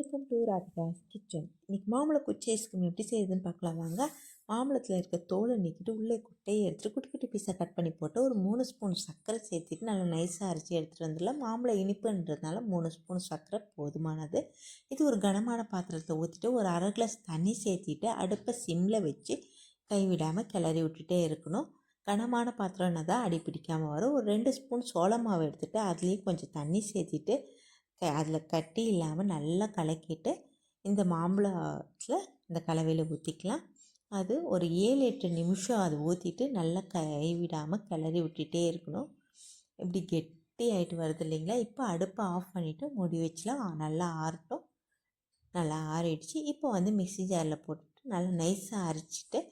Welcome to Radhika's kitchen. இன்றைக்கி மாம்பழ குச்சி ஐஸ்கிரீம் எப்படி செய்யுதுன்னு பார்க்கலாம் வாங்க. மாம்பழத்தில் இருக்க தோலை நீக்கிட்டு உள்ளே குட்டையை எடுத்துகிட்டு குட்டி குட்டி பீஸாக கட் பண்ணி போட்டு ஒரு 3 ஸ்பூன் சர்க்கரை சேர்த்துட்டு நல்லா நைஸாக அரைச்சி எடுத்துகிட்டு வந்துடலாம். மாம்பழம் இனிப்புன்றதுனால 3 ஸ்பூன் சர்க்கரை போதுமானது. இது ஒரு கனமான பாத்திரத்தை ஊற்றிட்டு ஒரு அரை கிளாஸ் தண்ணி சேர்த்திட்டு அடுப்பை சிம்மில் வச்சு கைவிடாமல் கிளறி விட்டுட்டே இருக்கணும். கனமான பாத்திரம்னா தான் அடி பிடிக்காமல் வரும். ஒரு 2 ஸ்பூன் சோள மாவு எடுத்துகிட்டு அதுலேயும் கொஞ்சம் தண்ணி சேர்த்திட்டு அதில் கட்டி இல்லாமல் நல்லா கலக்கிட்டு இந்த மாம்பழத்தில் இந்த கலவையில் ஊற்றிக்கலாம். அது ஒரு 7-8 நிமிஷம் அது ஊற்றிட்டு நல்லா கைவிடாமல் கிளறி விட்டுட்டே இருக்கணும். இப்படி கெட்டி ஆகிட்டு வருது இல்லைங்களா. இப்போ அடுப்பை ஆஃப் பண்ணிவிட்டு மூடி வச்சலாம். நல்லா ஆறட்டும். நல்லா ஆறிடுச்சு. இப்போ வந்து மிக்ஸி ஜாரில் போட்டுட்டு நல்லா நைஸாக அரைச்சிட்டு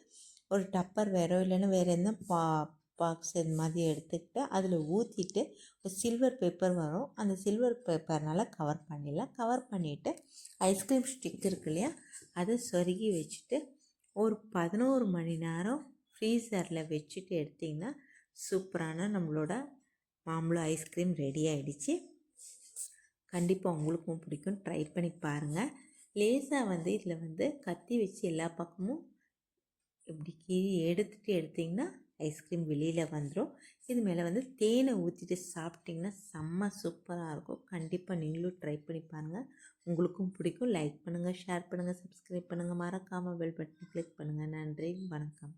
ஒரு டப்பர் இல்லைன்னா வேறு எந்த பாக்ஸ் இது மாதிரி எடுத்துக்கிட்டு அதில் ஊற்றிட்டு ஒரு சில்வர் பேப்பர் வரும், அந்த சில்வர் பேப்பர்னால் கவர் பண்ணிடலாம். கவர் பண்ணிவிட்டு ஐஸ்கிரீம் ஸ்டிக் இருக்கு இல்லையா, அதை சொருகி வச்சுட்டு ஒரு 11 மணி நேரம் ஃப்ரீசரில் வச்சுட்டு எடுத்திங்கன்னா சூப்பரான நம்மளோட மாம்பழம் ஐஸ்கிரீம் ரெடி ஆகிடுச்சு. கண்டிப்பாக உங்களுக்கும் பிடிக்கும், ட்ரை பண்ணி பாருங்கள். லேசாக வந்து இதில் வந்து கத்தி வச்சு எல்லா பக்கமும் இப்படி கீறி எடுத்திங்கன்னா ஐஸ்கிரீம் வெளியில் வந்துடும். இது மேலே வந்து தேனை ஊற்றிட்டு சாப்பிட்டிங்கன்னா செம்ம சூப்பராக இருக்கும். கண்டிப்பாக நீங்களும் ட்ரை பண்ணி பாருங்கள், உங்களுக்கும் பிடிக்கும். லைக் பண்ணுங்கள், ஷேர் பண்ணுங்கள், சப்ஸ்கிரைப் பண்ணுங்கள், மறக்காமல் பெல் பட்டன் கிளிக் பண்ணுங்கள். நன்றி, வணக்கம்.